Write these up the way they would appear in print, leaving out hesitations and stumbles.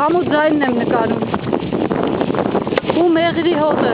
Ամուր ձայնն եմ նկարում։ Ու մեղրի հոտը։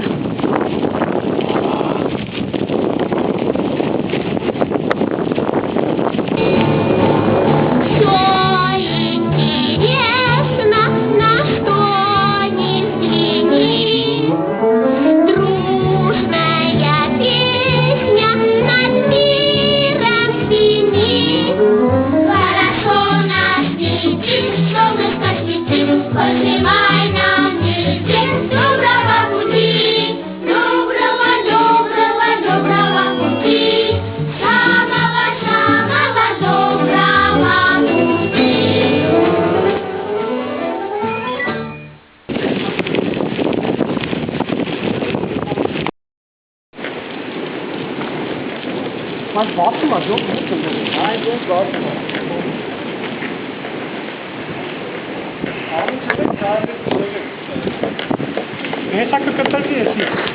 Mas bota uma jogo muito bom. Ai, eu gosto. Essa que eu quero fazer aqui.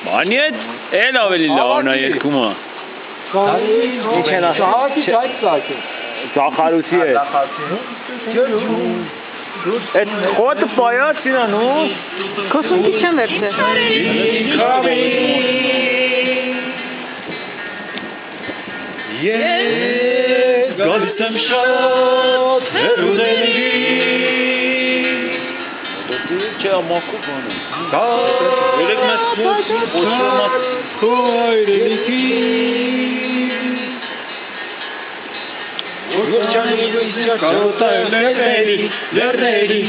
Maniyet, el ավելի լավն է երկումը։ Ինչ են ասում։ Ճախարուցի է։ Այդ խոտը պայած իրան ու Քոսունքի չեմ վերցել։ Ես գալիս եմ շատ հերուդենի Չէ ամակու բանը Երեք մեզ ոչոմատ Քո այրենիքի Լերների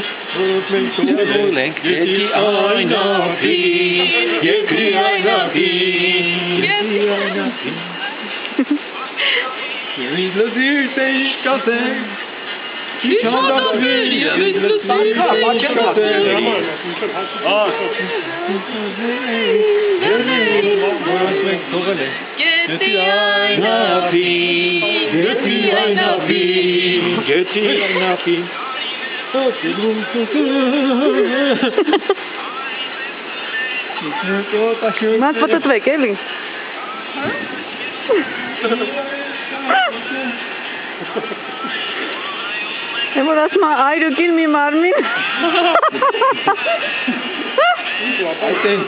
Մենք երկի այն ապի Երկրի այն ապի Եվից լզիր թե ինչ կասեն Ինչ հանդակվիր Եվից լզիր թե ինչ կասեն Որոնց մենք թողել են Գետի այնապին Գետի այնապին Գետի այնապին Մատ պտտվեք, էլի։ Եմ որ ասում այրուկին մի մարմին։ Այդեն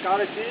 Կարեցի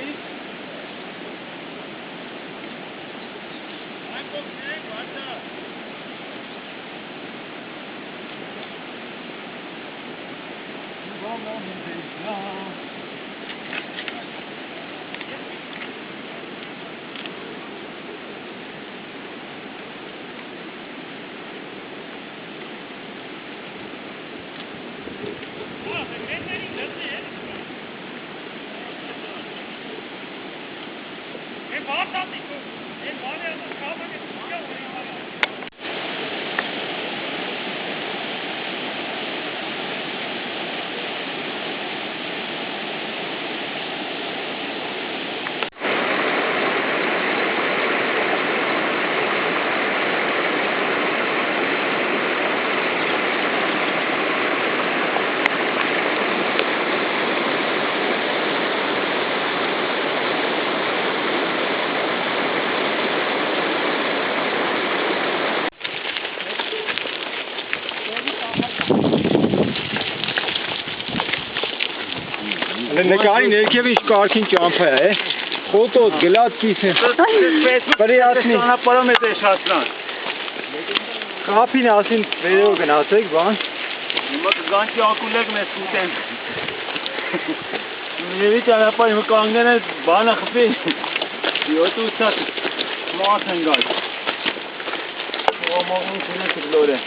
Նկարին երկև ինչ կարգին ճամփա է, ֆոտոտ, գլատկիս է, պրիատնի, պարամետր շացրան, կապին ասին վերով գնացեք, բան, հիմա կգանքի ակուլեք մեզ կուտեն, Եվի ճանապարհ հիմա կանգնեն է բանը խփի, 7-8 մոտ են գալ, մողուն չունե կլոր է,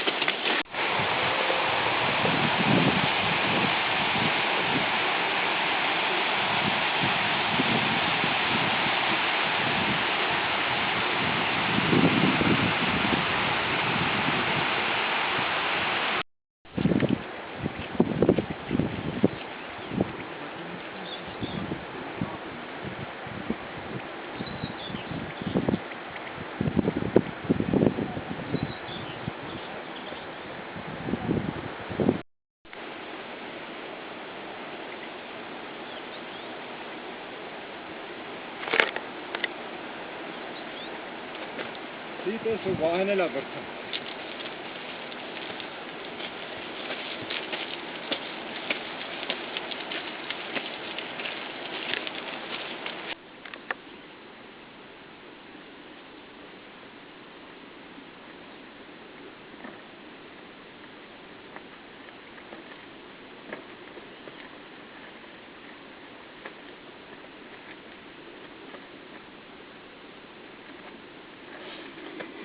Դիտես ու վահանել է վրդը։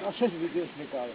Așa și video și de care.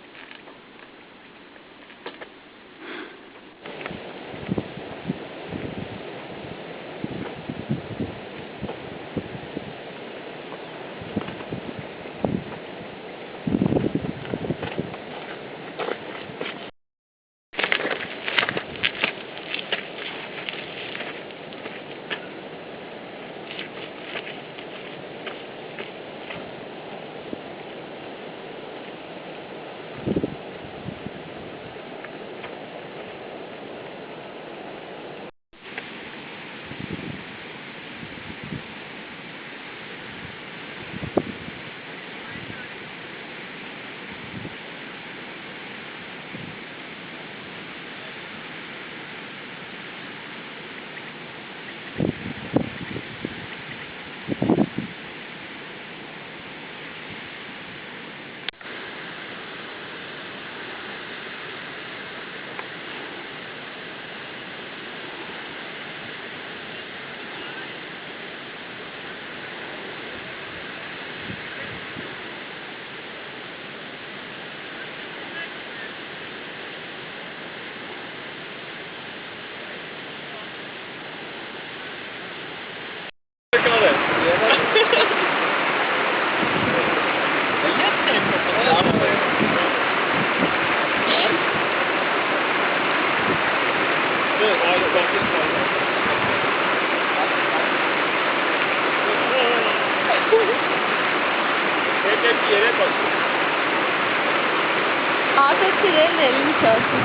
Ağzetilerin elini çalsın.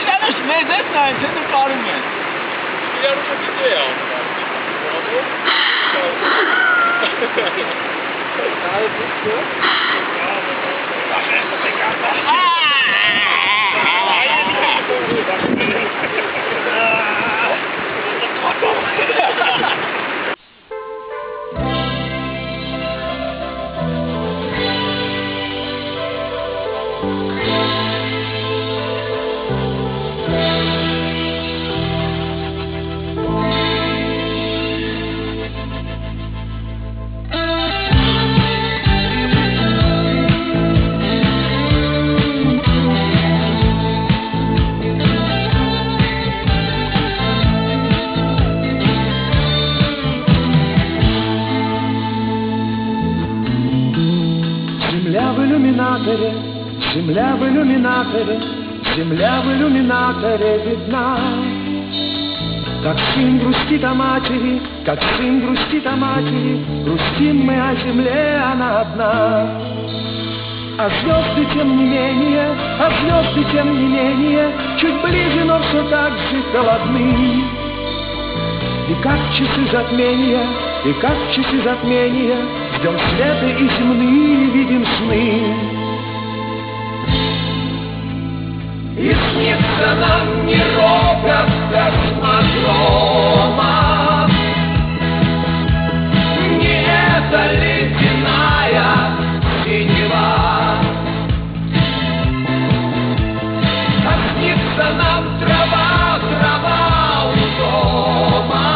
İnanış mezet neyse karım ben. Bir yarısı bize ya. Земля в иллюминаторе, земля в иллюминаторе видна. Как сын грустит о матери, как сын грустит о матери, грустим мы о земле, она одна. А звезды тем не менее, а звезды тем не менее, чуть ближе, но все так же холодны. И как часы затмения, и как часы затмения, ждем света и земные видим сны. И снится нам не робот космодрома, не эта ледяная синева, а снится нам трава, трава у дома,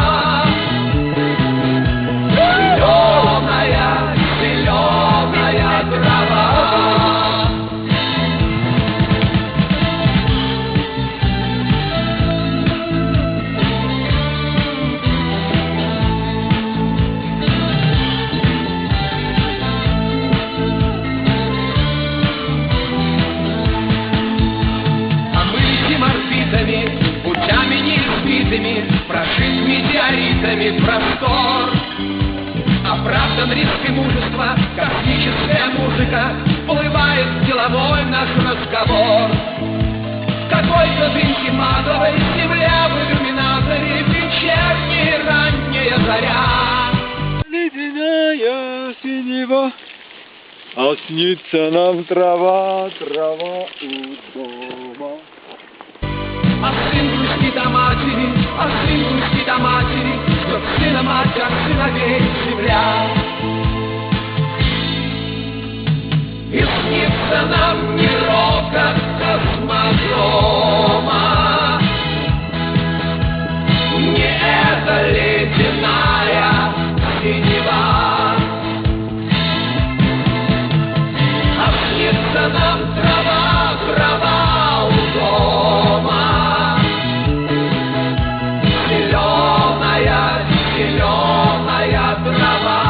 зеленая, зеленая трава. Путями неизбитыми, прошит метеоритами простор. Оправдан риск и мужество, космическая музыка, всплывает деловой наш разговор. Какой-то дымки матовой, земля в иллюминаторе, вечерняя ранняя заря. Масленица нам трава, трава у дома. А сын грустит о матери, а сын грустит о матери, но сына мать, как сыновей земля. И снится нам мирок от космодрома. Не эта ледяная синева, а снится нам трава, трава у дома. Зеленая, зеленая трава.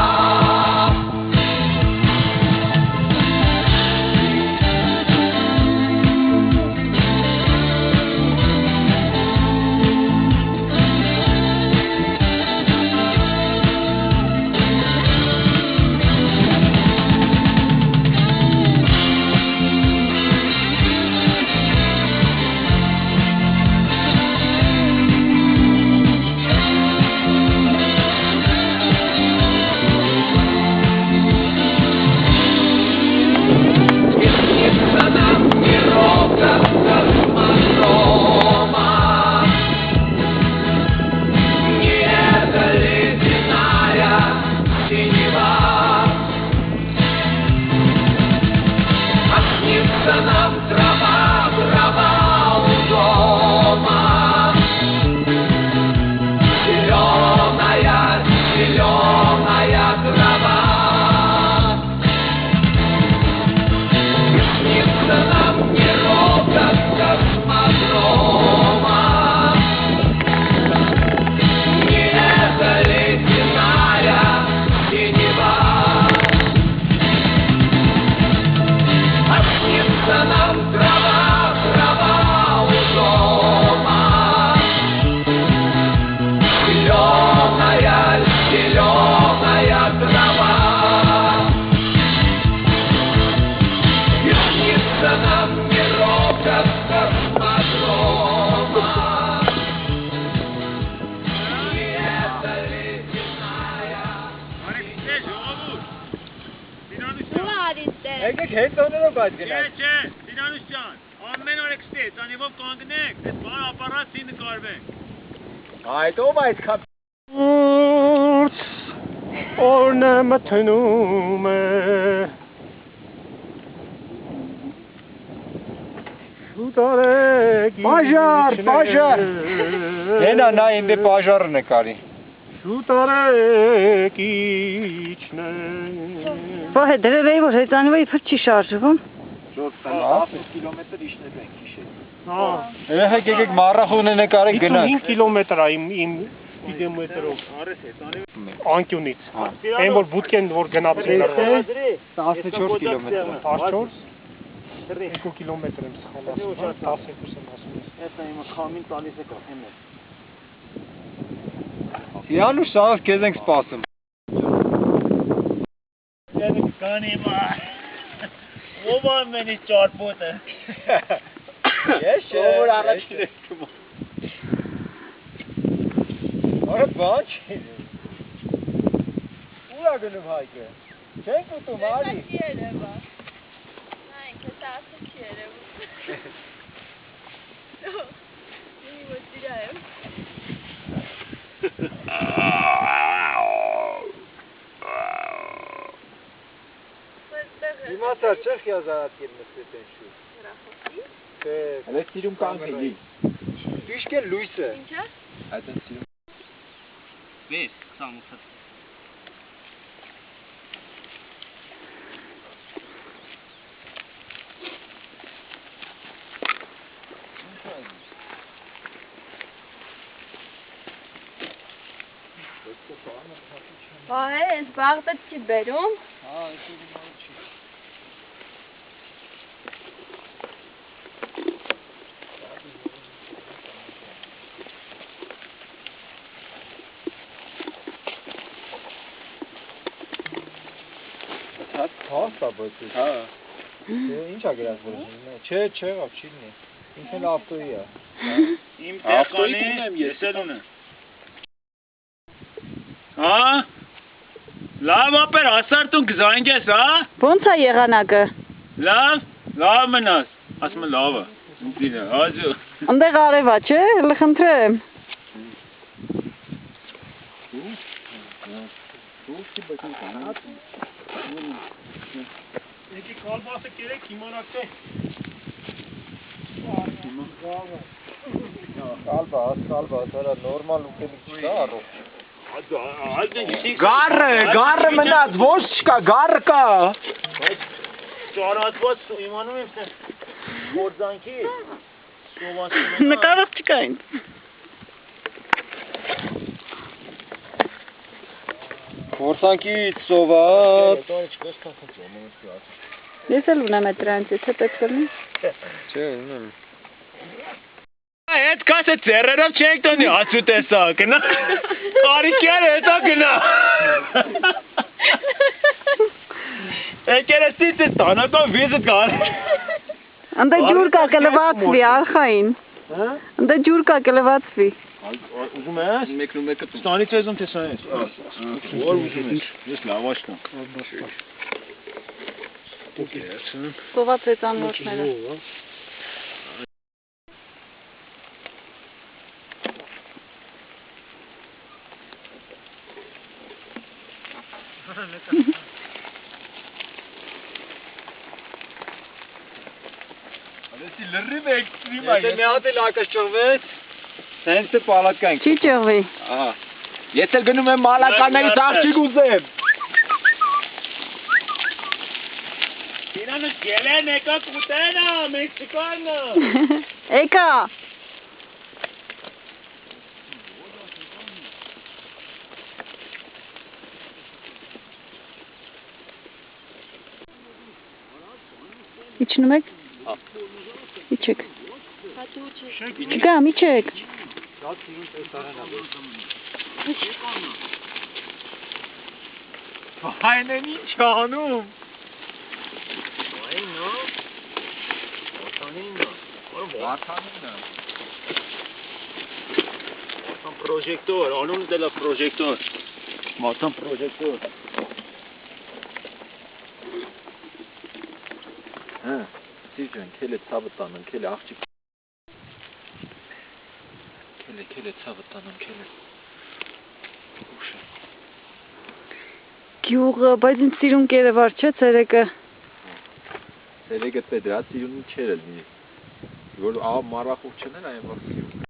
Եկեք հետոններով բաց գնալ։ Չէ, Սինանուս ջան, ամեն օր եք ստե, ծանիվով կանգնեք, դες բան ապարացի նկարվենք։ Այդ ով այդքան Օրնը մթնում է Շուտարեք Պաժար, պաժար Հենա նա ինդե պաժարը նկարի Շուտարեք իջնենք Բա հետևել էի, որ հեծանվը իբր չի շարժվում։ 10 կիլոմետր իջնել ենք իշել Երեխեք եկեք մառախոնը նկարեք գնանք 55 կիլոմետր է իմ իդեմետրով անկյունից Այն որ բուտկեն որ գնացել 14 կիլոմետր 14 2 կիլոմետր եմ սխալ ասում 12 եմ ասում Էսա իմը քամին տալիս է կախեմ է Սիանուշ սաղ կեզ ենք սպասում Կանի բա Ով ամենի ճարպոտ է Ես որ առաջին ես կմա Արը բան չի Ուր է գնում հայկը Չենք ուտում արի Չի երևա Նայք, հեսա ասը չի երևում Ինի որ տիրա եմ Իմացար չեղ յազարատ կեր նստետ են շուր Հələ սիրում կանքելի Դիշկ են լույսը Ինչա? Այդ են սիրում Բես, 28 Բա է, ես բաղդը չի բերում Հա, այս ուղի մարը չի Հաստա բայց Հա Ինչ ա գրած որ Չէ, չեղավ, չի լինի Ինքն էլ ավտոյի է Իմ տեղկանի ես էլ ունեմ Հա Լավ ապեր ասարտուն գզանգես, հա։ Ոնց է եղանակը։ Լավ մնաս։ Ասում եմ լավը։ Ինձինը, հաջո։ Այնտեղ արևա, չէ՞, հələ խնդրեմ։ Եկի կալբասը կերեք իմանաք թե։ Կալբաս, հələ նորմալ ուկելիք չկա առող։ Գարը մնաց, ոչ չկա, գարը կա։ Ճարացված իմանում եմ թե գործանքի Նկարող չկա ինձ։ Գործանքից սոված։ Ես էլ ունեմ այդ դրանից, եթե պետք լինի։ Չէ, ունեմ։ Այդ կասը ծերերով չենք տոնի, ացու տեսա, գնա, կարիքյար հետա գնա։ Եկերեսից է տանական վիզըտ կար։ Անդե ջուր կա կլվացվի, արխային։ Անդե ջուր կա կլվացվի։ Ուզում ես։ Մեկն ու մեկը ստանից եզում թե սանից։ Որ ուզում ես։ Ես լավ աշտամ։ Սոված վեցանորդները։ Ալեսի լրիվ էքստրիմ է։ Եթե մի հատ էլ ակաշ ճողվեց, սենց է պալատկանք։ Չի ճողվի։ Ես էլ գնում եմ մալականներից աղջիկ ուզեմ։ Իրանը գելեն եկա կուտենա, մեքսիկանը։ Եկա։ Իջնում եք։ Իջեք։ Չգամ, իջեք։ Այն են ինչ անում։ Մատան պրոժեկտոր, անունը դելա պրոժեկտոր։ Մատան պրոժեկտոր։ Սիջան, քելե ցավը տանեմ, քելե աղջիկ։ Քելե ցավը տանեմ, քելե։ Ուշը։ Գյուղը, բայց ինձ սիրուն կերևար չէ ցերեկը։ Ցերեկը դրա սիրունի չէր լինի։ Որ ահա մարախուղ չներ այն որ սիրուն։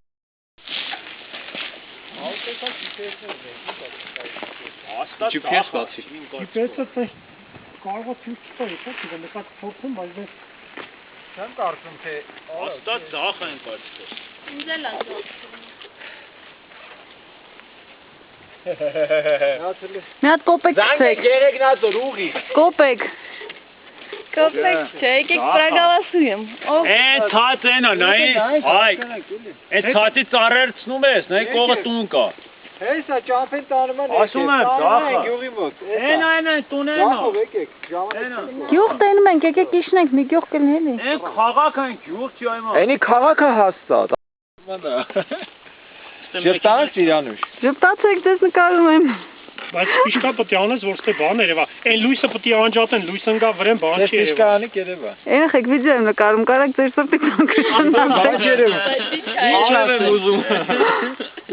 Չիպես բացի։ Իպեսը թե կարող է ցույց տալ, չէ՞, նկատ փորձում, բայց ես Չեմ կարծում թե Աստված ձախ են կարծում։ Ինձ էլ ասում։ Մի հատ կոպեկ ցեք։ երեքնացոր ուղի։ Կոպեկ։ Կոպեկ չէ, եկեք պրագալասուեմ։ Են ցած են նայ, այ։ Այդ ցածի ծառերցնում ես, նայ կողը տուն կա։ Հեսա ճամփեն տանում են։ Ասում եմ, ձախը։ Գյուղի մոտ։ Են տունեն։ Ձախով եկեք, ժամանակ։ Գյուղ տենում ենք, եկեք իջնենք, մի գյուղ կլինի։ Են քաղաք են, գյուղ չի այմա։ Այնի քաղաքը հաստատ։ Ժպտանք Իրանուշ։ Ժպտացեք, ձեզ նկարում եմ։ բայց ֆիշկա պետք է անես, որ ստե բան երևա։ Այն լույսը պետք է անջատեն, լույս ընկա վրան բան չի երևա։ Ֆիշկանի կերևա։ Երեխեք վիդեո եմ նկարում, կարաք ձեր սրտի կոնկրետ։ Բան երևա։ Ինչ եմ ուզում։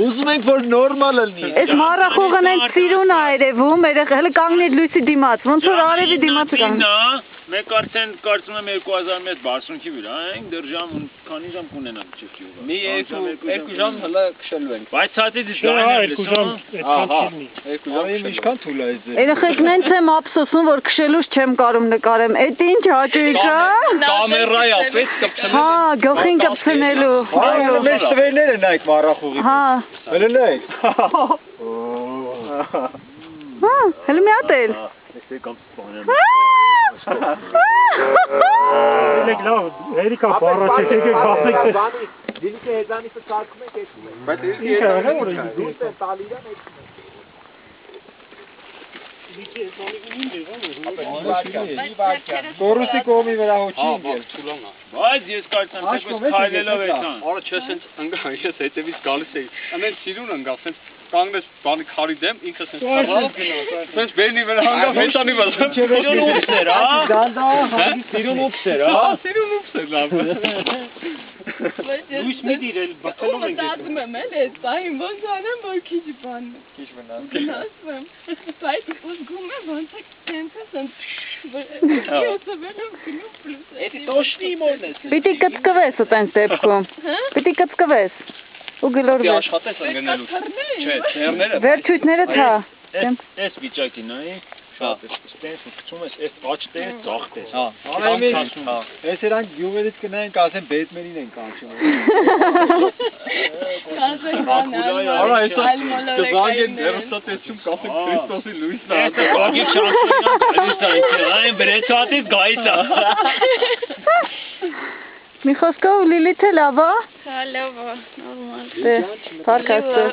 Ուզում ենք որ նորմալ լինի։ Այս մառախուղն այն սիրուն է երևում, երեխա հələ կանգնի լույսի դիմաց, ոնց որ արևի դիմաց կանգնի։ Մեկ կարծում եմ 2000 մետր բարձունքի վրա, այն դեռ ժամ քանի ժամ կունենանք չեք գյուղը։ Մի 2 ժամ հələ քշելու ենք։ Բայց ցածից դայն է 2 ժամ այդքան չի։ 2 ժամ ինչքան թույլ է ձեզ։ Երեխեք նենց եմ ափսոսում, որ քշելուց չեմ կարում նկարեմ։ Էդ ինչ հաճույք է։ Կամերայի ապես կպցնեմ։ Հա, գլխին կպցնելու։ Այո, մեծ տվերները նայեք մառախուղի։ Հա։ Հələ նայեք։ Հա, հələ մի հատ էլ։ Ես կամ սպանեմ։ Ելեք լավ, հերիկա բառաց եկեք գացեք։ Դինիկը հեզանիցը ցարկում եք եկում եք։ Բայց Ինչ է եղել որ դուրս են տալիրան եկում եք։ Կորուսի կողմի վրա հոչին գել։ Բայց ես կարծեմ թե քայլելով էցան։ Արա չես հենց ընկա, ես հետևից գալիս էի։ Ամեն սիրուն ընկա, հենց կանգնես բանի քարի դեմ, ինքը սենց տղա, սենց բերնի վրա հանգավ հեշանի վրա։ Սիրուն ուպսեր, Դանդա, սիրուն ուպսեր, Սիրուն ուպսեր, լավ։ Լույս մի դիրել, բացելով ենք ես։ Ուղղում եմ էլ ես, պահին ոնց անեմ, որ քիչ բան։ Քիչ մնաս։ Գնացվեմ, բայց ուզգում եմ ոնց է սենց է սենց։ Էդի տոշնի մորն ես։ Պիտի կծկվես ըտենց դեպքում։ Պիտի կծկվես։ Ու Դի գլորվես։ աշխատես ընգնելու։ Չէ, ծերները։ Վերջույթները թա։ Էս վիճակին նայ, շատ է, ստենց ու գցում ես, էս աչտես, ծախտես։ Հա, Ես իրանք գյուղերից կնայենք, ասեն Բեթմենին են կանչում։ Արա, հեսա կզագեն դերստատեսում կասեք Քրիստոսի լույսն է։ Էս գագի շանսն այն բրեցատից գայից է։ Մի խոսքով Լիլիթը լավ է։ Հա, լավ է, նորմալ։ Դե, փառք Աստծո։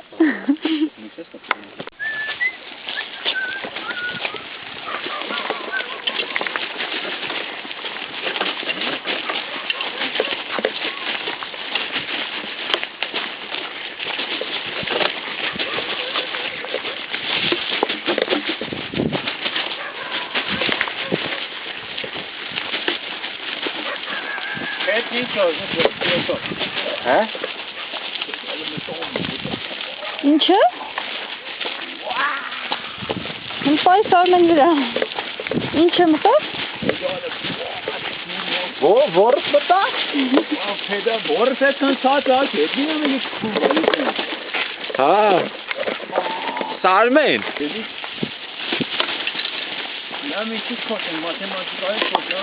Հա? Ինչը։ Պայս արմեն վրա։ Ինչը մտավ։ Որս մտա։ Փեդա որս է ցած ակեդի ամենի քուր։ Հա։ Սարմեն։ Նա մի քիչ խոսեմ մաթեմատիկայի խոսա։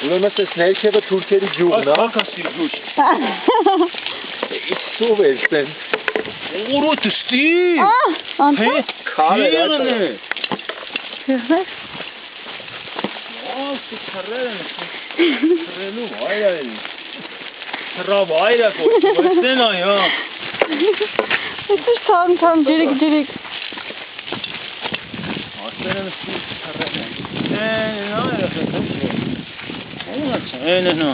Ուրեմն էս ներքևը թուրքերի գյուղն է։ Ակասի գյուղ։ Սով է ստեն։ Ուրոտ ստի։ Անտա։ Քարերը։ Հեղներ։ Ահա քարերը։ Քարելու վայր է։ Քրա վայր է կոչվում, այո։ Էս թամ ջիրիկ։ Ասեն ստի քարերը։ Այնա։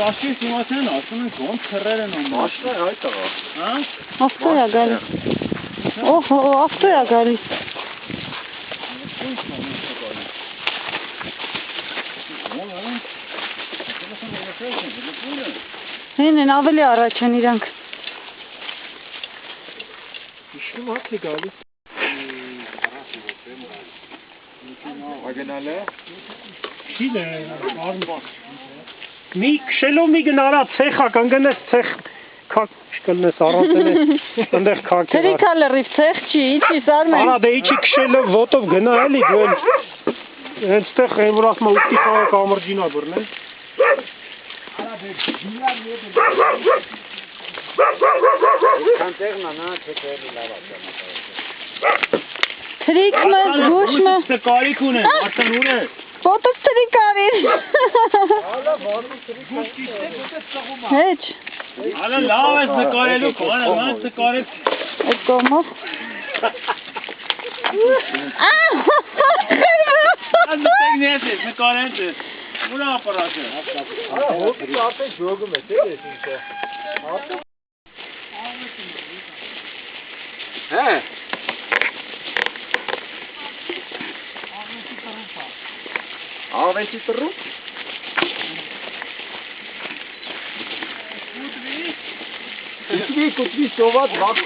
Կաշի սիմացեն ասում են ոնց քրեր են անում։ Մաշնա այդ աղա։ Հա? Ավտո է գալիս։ Օհո, ավտո է գալիս։ Հեն են ավելի առաջ են իրանք։ Իշնում հատ է գալիս։ Ագենալ է։ Շիլը արմբակ։ Մի քշելով մի գնարա ցեխա կանգնես ցեխ քակ կլնես առանցել այնտեղ քակ։ Ցերիկա լրիվ ցեխ չի, ինչի Սարմեն։ Արա դե իջի քշելով ոտով գնա էլի դու այնտեղ այն որ ասում ուտի խաղա կամրջինա բռնե։ Արա դե ջիլար Կանտերնա նա չկերի լավա։ Ցերիկը գուշմը։ Կարիք ունեն, արդեն ուր է։ Ոտով ցերիկ արին։ Հեչ։ Ալա լավ է նկարելու, կանա ոնց նկարեց։ Այդ կողմով։ Անտեգնես է, նկարեց է։ Ուրա ապարատը։ Արա հոտի ապե ջոգում է, դե ինքը։ Հա։ Ավեցի տրու։ Կուտվի սոված վակ։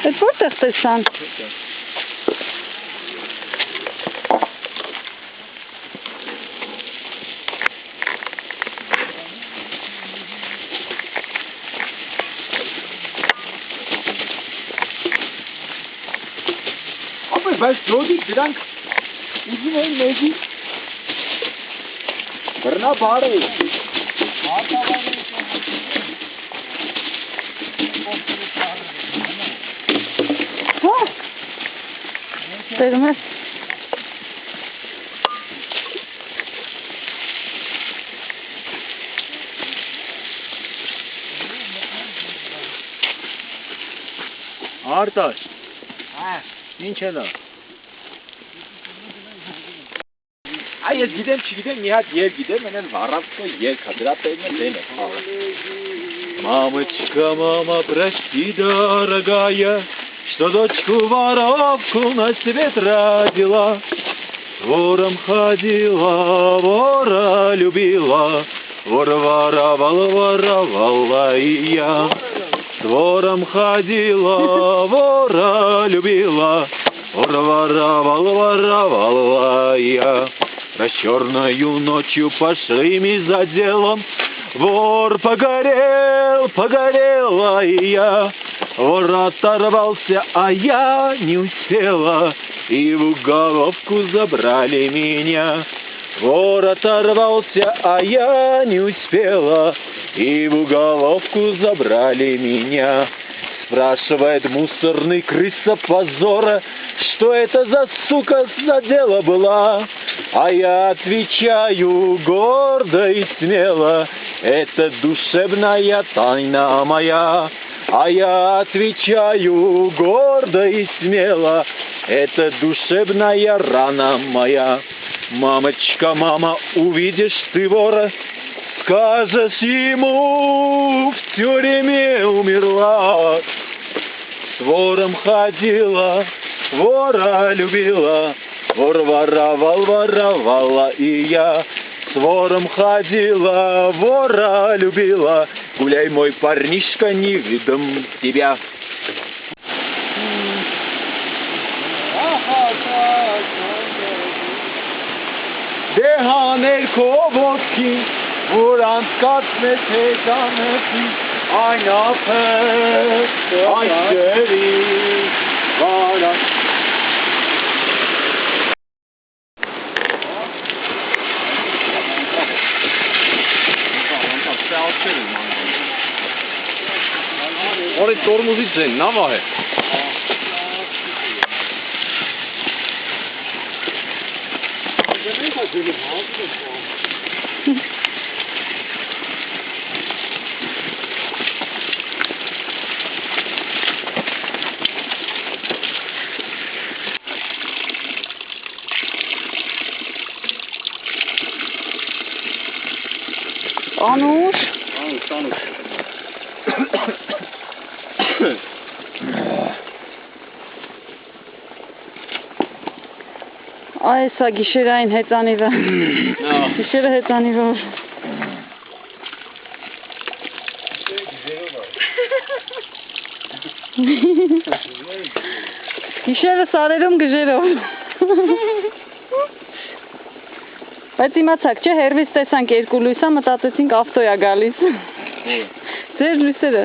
Այդ որտեղ տեսան։ Ապե բայց դոդի դրանք ուզում են մեզի բռնա բարը։ Հա։ Տերում ես։ Արտաշ։ Ինչ է դա։ Ես գիտեմ, չգիտեմ, մի հատ ել գիտեմ, մենեն վառավկը ելք է, դրա տեղն է դեն է խաղը։ Мамочка, мама, прости, дорогая, что дочку воровку на свет родила. Вором ходила, вора любила, вор воровал, воровала и я. С вором ходила, вора любила, вор воровал, воровала я. Да черною ночью пошли мы за делом, вор погорел, погорела и я. Вор оторвался, а я не успела, и в уголовку забрали меня. Вор оторвался, а я не успела, и в уголовку забрали меня. Спрашивает мусорный крыса позора, что это за сука за дело была. А я отвечаю гордо и смело, это душевная тайна моя. А я отвечаю гордо и смело, это душевная рана моя. Мамочка, мама, увидишь ты вора, скажешь ему, в тюрьме умерла. С вором ходила, вора любила, вор воровал, воровала и я. С вором ходила, вора любила, гуляй, мой парнишка, не видом тебя. Դեհաներ քո ոտքին, որ անցկացնես հետանեցի, այն ափեր, այն ջերի, վարան։ Որի տորմուզի ձեն, նավա է։ Անուշ։ Այս է գիշերային հեծանիվը։ Գիշերը հեծանիվը։ Գիշերը սարերում գժերով։ Բայց իմացաք, չէ, հերվից տեսանք երկու լույսա, մտածեցինք ավտոյա գալիս։ Ձեր լույսերը։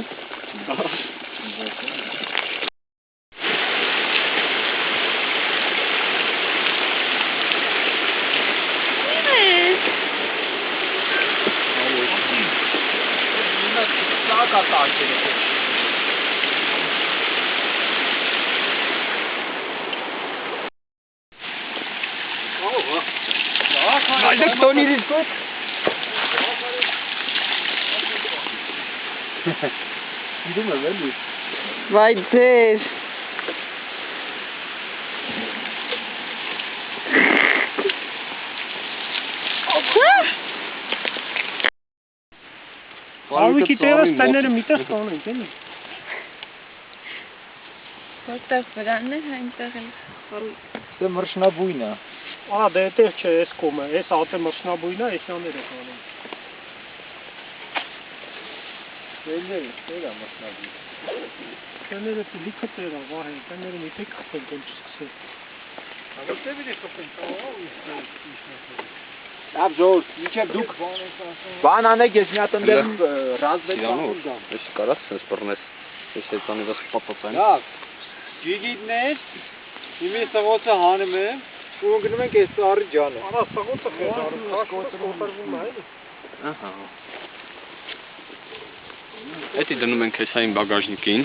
Մալդեք տոնիր իր կոտ։ Իդում է վելի։ Վայ ձեր։ Արուքի տեղը ստեները միտեղ կանենք, էլի։ Որտեղ վրանն է, այնտեղ էլ Դե մրշնաբույն է։ Ահա դե այդտեղ չէ, այս կողմը, այս ատը մրշնաբույն է, այսյաները կանենք։ Դելեր, դերա մրշնաբույն։ Ստեները լիքը տերա, վահ է, ստեները միտեղ խփենք, ոնց չսկսել։ Ալոստե բիդի խփենք, Լավ ժողովուրդ, մինչև դուք բան անեք, ես մի հատ ընդեմ ռազվեց բանում գամ։ Ես կարաս սենց բռնես, ես հետանի վս պատացային։ Լավ, գիգիդներ, իմի սղոցը հանում եմ, ու ընգնում ենք ես առի ջանը։ Արա սղոցը խետարում, կոտրվում է, էլի։ Ահա։ Էդի դնում ենք ես այն բագաժնիկին։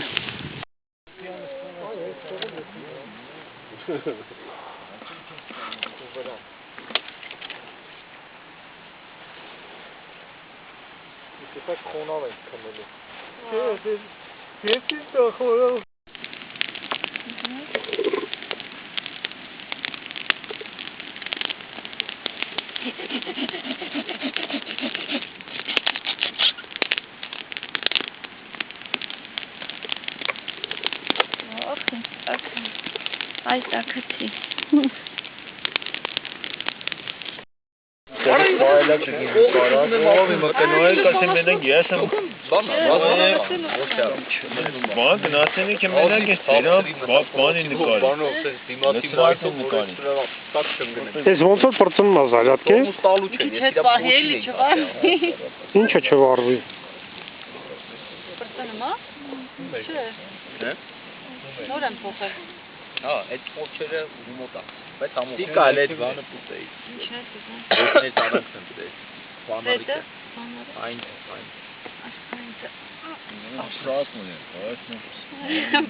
Տեսակ խոնավ ենք քնելու։ Չէ, ես ինձ խորով։ Այս ակացի։ Ես ոնց որ պրծնում ես Արյատկե։ Հետ պահելի չվարվի։ Ինչը չվարվի։ Պրծնում է։ Չէ։ Նոր եմ փոխել։ Հա, այդ փոքրերը մոտ է։ Բայց համով։ Տիկա էլ այդ բանը պուտեի։ Ինչ է դու։ Ոքնից առանց եմ դե։ Դե։ Այն։ Ասրատն է,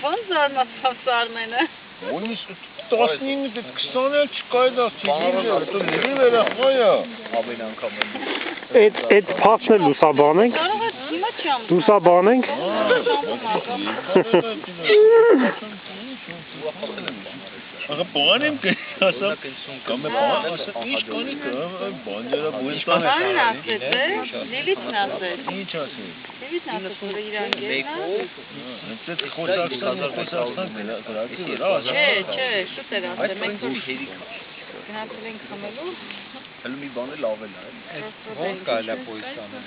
Ոնց զարմացավ սարնենը։ Ոնց 19-ից 20-ը չկայ դա սիգինը, դա լի վերախոյա։ Ամեն անգամ եմ։ Այդ փացն էլ լուսաբանենք։ Կարող է հիմա չի ամուսնա։ Լուսաբանենք։ Ահա բան եմ ասա, կամ է բան ասա, ինչ կանի կրամ, բանջերա բույնտան է։ Բանն ասեց է, Լիլիթն ասեց։ Ինչ ասի։ Լիլիթն ասեց, որ իրան գերնա։ Այդ խոշակստան գրակի վրա։ Չէ, շուտ էր ասել, մենք գնացել ենք խմելու։ Հələ մի բան էլ լավ է լա։ Ոնց կարելի է պոյս անել։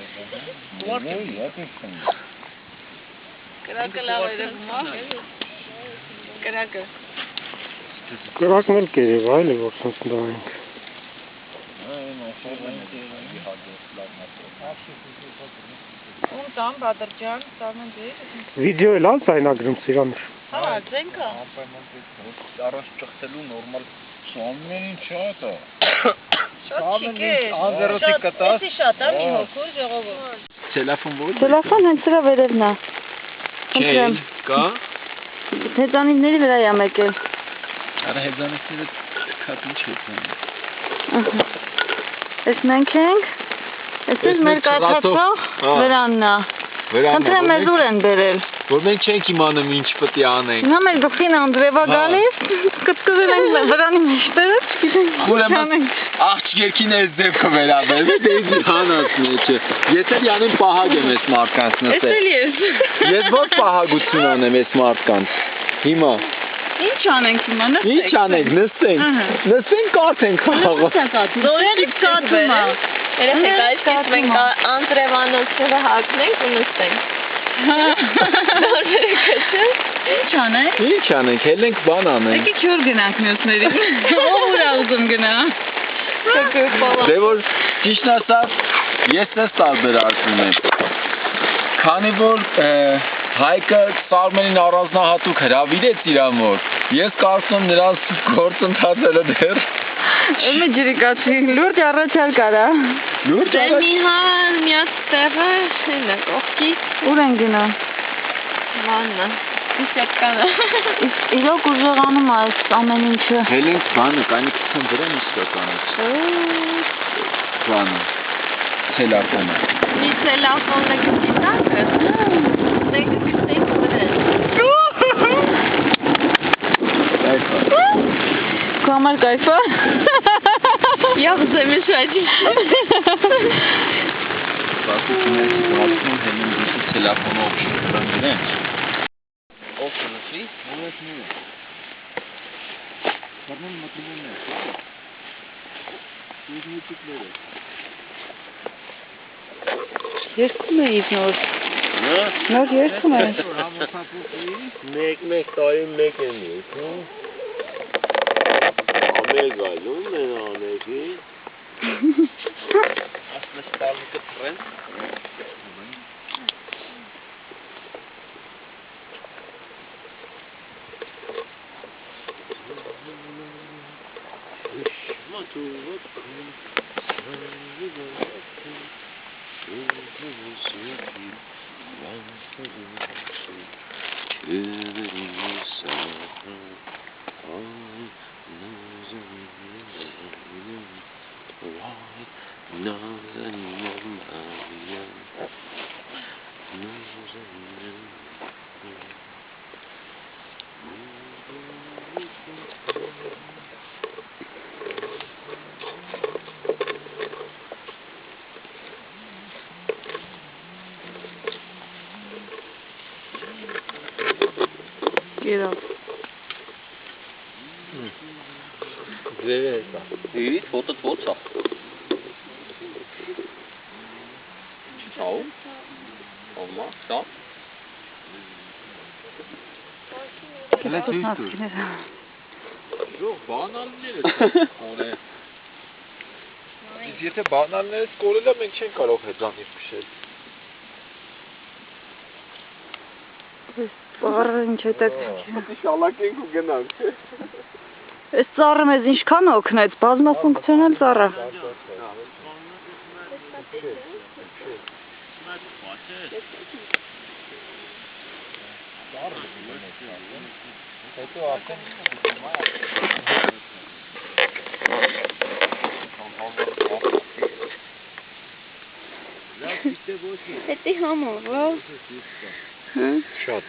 Կրակը լավ էր հիմա։ Կրակը։ Կրակն էլ կերև այլ է որ սենց դայինք։ Ում տան բադրջան, տանն դեր։ Վիդեո էլ ալ ձայնագրում Սիրանուշ։ Հա, ձենքը։ Առանց ճղթելու նորմալ Սամեն ինչ է դա։ Շատ չիկ է։ Անձեռոցի կտած։ Էսի շատ է մի հոգու ժողովուրդ։ Տելեֆոն ո՞ր։ Տելեֆոն հենց սրա վերևն է։ Խնդրեմ։ Կա։ Հեծանիվների վրա է եկել։ Արա հեծանիվները քատ ինչ է։ Էս մենք ենք։ Էս մեր կաթացող վրանն է։ Խնդրեմ մեզ ուր են բերել։ Որ մենք չենք իմանում ինչ պետք է անենք։ Նա մեր գլխին Անդրեվա գալիս, կծկզել ենք վրանի մեջտեղը, Ուրեմն աղջիկերքին այս դեպքը վերաբերվի, դեզի հանած մեջը։ Եթե յանին պահագ եմ այս մարդկանց Էս նստել։ էլ ես։ Ես ոչ պահագություն անեմ այս մարդկանց։ Հիմա Ինչ անենք հիմա, նստենք։ ինչ անենք, նստենք։ Նստենք կաթենք խաղը։ Նորից կատում է։ Երեխեք այսպես մենք անտրևանոցները հագնենք ու նստենք։ Ինչ անենք։ Ինչ անենք, հելենք բան անենք։ Եկեք յուր գնանք մյուսներին։ Ով ուր ուզում գնա։ Դե որ ճիշտ ասած, ես ես տարբերացնում եմ։ Քանի որ Հայկը Սարմենին առանձնահատուկ հրավիրեց իր մոտ, ես կարծում եմ նրանց գործընթացը դեռ Ումը ջրիկացի, լուրջ առաջարկ արա։ լուրջ Դե մի հան միած տեղը հենը կողքի Ուր են գնա։ վաննը։ Իսկականը։ Իրոք ուժեղանում է այս ամեն ինչը։ հելենք բանը, կանի կցան դրան իսկականը։ Բանը, սելարկանը։ Մի տելեֆոնը գտանք։ Մենք գտենք վրան։ Կամար կայֆա։ Я в замешательстве. Բացում ես բացում հելենք դիսի սելարկանը օպշն դրան դրան։ Օպշնը չի, ոնց նույն։ Բառնան մտնում է։ Ինչ միտիկները։ Երկում էիք նոր։ Նոր երկում է։ Մեկ տարի մեկ եմ եկում։ Ամեկ այլում են ամեկի։ Ասնես տալի կտրեն։ Իրավ։ Ձեր է սա։ Իրից ֆոտոդ ո՞ց է։ Չաու։ Ոմա, սա։ Կելե ցույց տուր։ Ժող բանալները կորե։ Իսկ եթե բանալներից կորելը մենք չենք կարող հեծանիր քշել։ Ծառը ինչ հետաքրքիր։ Շալակ ենք ու գնանք, չէ՞։ Այս ծառը մեզ ինչքան օգնեց, բազմաֆունկցիոնալ ծառը։ Հետո արդեն Էդի համով, Շատ։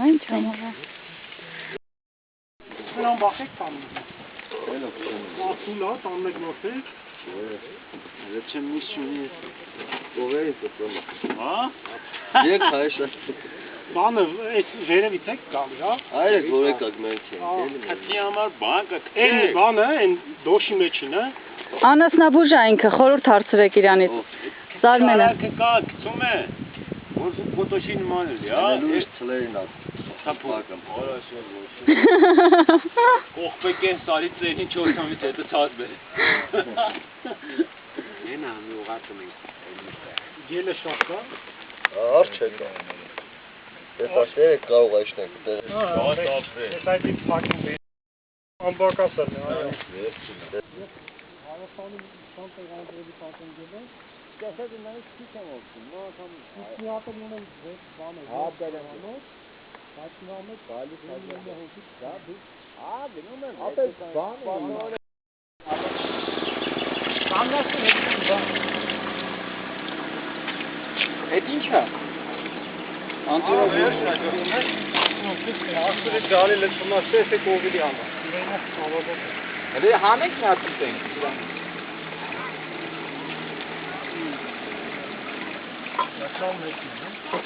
Ինչ համով։ Նրան բախեք տանում։ Ասուլա, տաննեք նորթեք։ Ես չեմ միշտ չունի ովերի տպել։ Հա։ Եկ հայշա։ Բանը այս վերևից եք գալի, հա։ Այրեք որ եկակ մենք ենք։ Հատի համար բան կա։ Այն բանը, այն դոշի մեջին, հա։ Անասնաբուժ է ինքը, խորհուրդ հարցրեք իրանից։ Սարմենը։ Կա, գցում է։ Որ ֆոտոշի նման էլի, հա։ Լույս ցլերին ա։ Թափակը, բարաշել ոչ։ Կողպեք են սարի ծերին 4 ամիս հետո ցած բեր։ Ենա մի ուղղակում ենք։ Գելը շատ կա։ Արջ է կա։ Ես ասել կարող այշնեք։ Շատ ապրե։ Ես այդ իմ փակին բեր։ Ամբակասը։ Հարավանում շանտ եղանջրի պատեն գելը։ Կասած նայես քիչ եմ օգնում, նո անգամ մի հատ ունեմ բանը։ Հա դրանով բայց նամը գալիս հազարը հոգի դա դու գնում եմ ապա բանը Կանգնացին հետ ինչ է անտիրոբեր ասուրի գալի լցումասես է կովիդի համար իրենակ սավագոտ հələ հանեք նացից ենք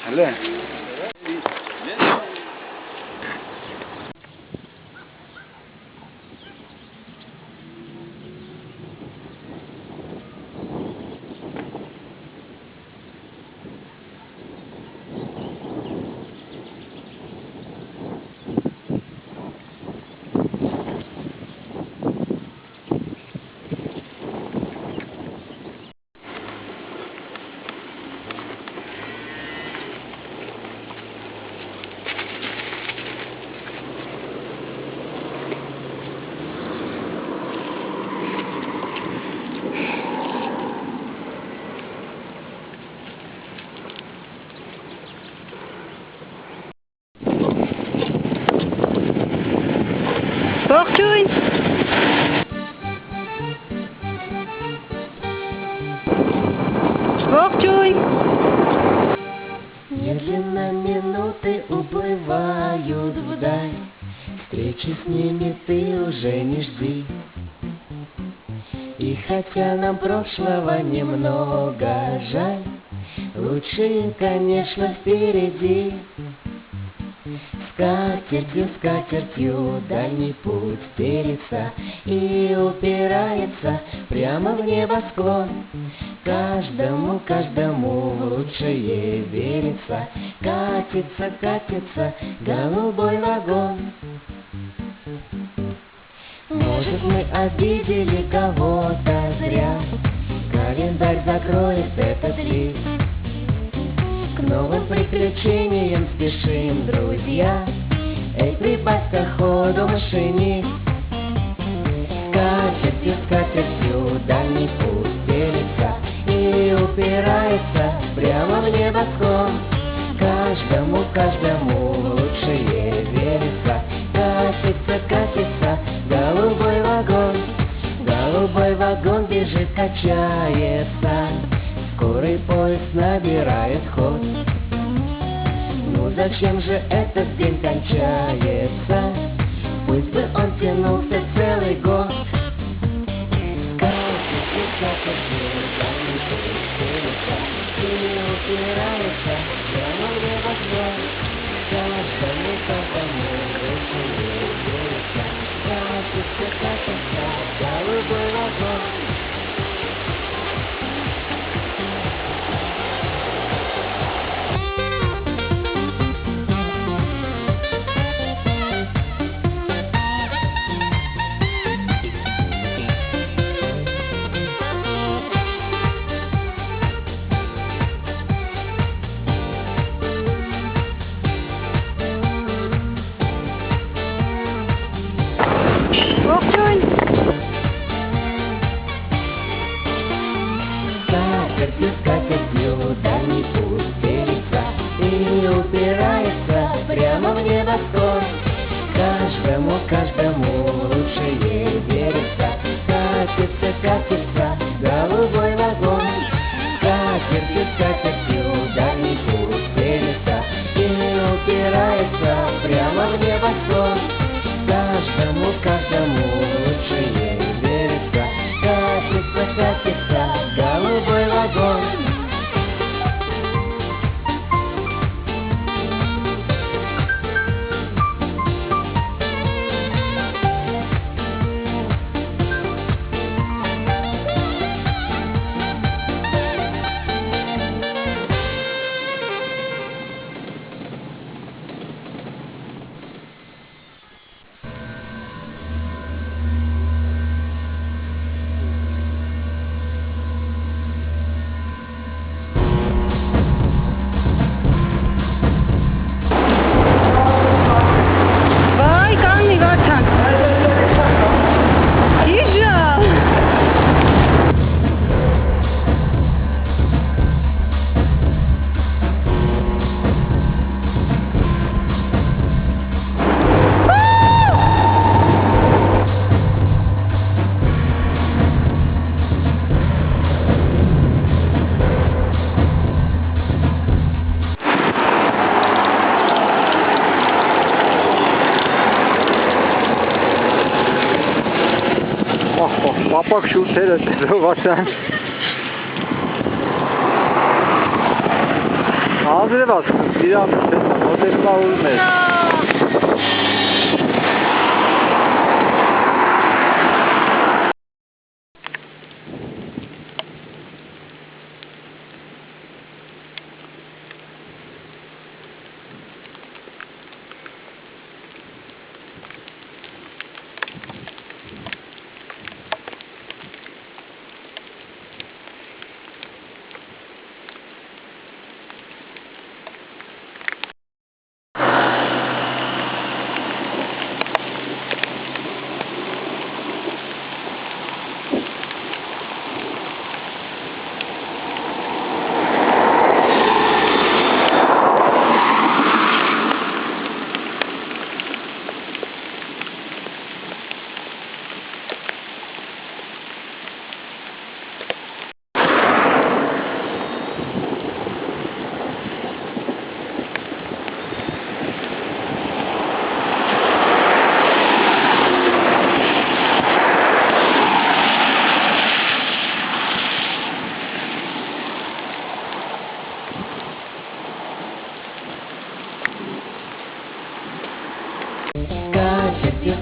հələ Ողջույն։ Ողջույն։ Медленно минуты уплывают вдаль, встречи с ними ты уже не жди. И хотя нам прошлого немного жаль, лучше, конечно, впереди. Скатертью, скатертью дальний путь стелится и упирается прямо в небосклон. Каждому, каждому лучшее верится, катится, катится голубой вагон. Может, мы обидели кого-то зря, календарь закроет этот лист. К новым приключениям спешим, друзья. Эй, прибавь-ка ходу, машинист. Скатертью, скатертью дальний путь стелится и упирается прямо в небосклон. Каждому, каждому лучшее верится, катится, катится голубой вагон. Голубой вагон бежит, качается, скорый поезд набирает ход. Ну зачем же этот день кончается? Пусть бы он тянулся целый год. Скатертью, скатертью дальний путь стелится и упирается прямо в небосклон. Каждому, вагон. Скатертью дальний путь переца и упирается прямо в небосклон. Каждому лучше верится. Катится голубой вагон. Скатертью дальний путь переца и упирается прямо в небосклон. Каждому лучше верится. Катится голубой вагон. Ապակ շուտերը տեզովացան Ադրևաս իրան մոտերմա ուլմ էր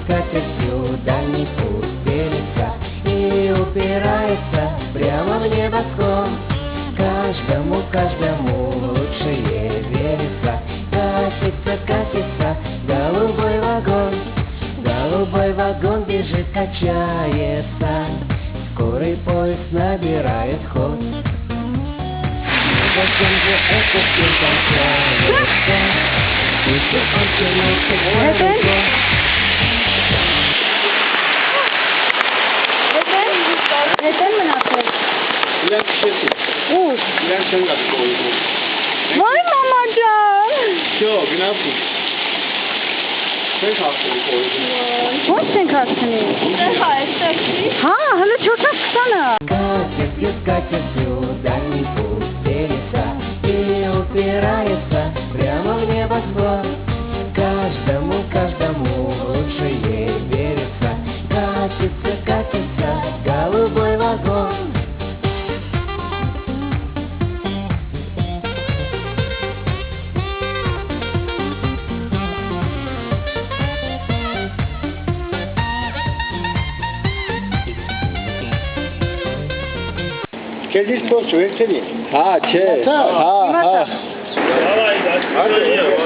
Скатертью дальний путь переца и упирается прямо в небосклон. Каждому лучше верится. Катится голубой вагон. Голубой вагон бежит, качается. Скорый поезд набирает ход. Зачем же этот день кончается? Если он тянулся далеко. Neden münasebet? Իրանք չեսի Ուր? Իրանք չեն գաք կողիվում Vay mamacan. Չո, գնապու Չենք հաստորի կողիվում Ո՞նց ենք հասցնի? Հա, հլը չորտաս կտանը Скатертью дальний путь переца и упирается прямо в небосклон. Каждому лучше верится. Катится голубой вагон. Քեզից փոքր չէ, Հա, չէ։ Հա, հա։ Давай,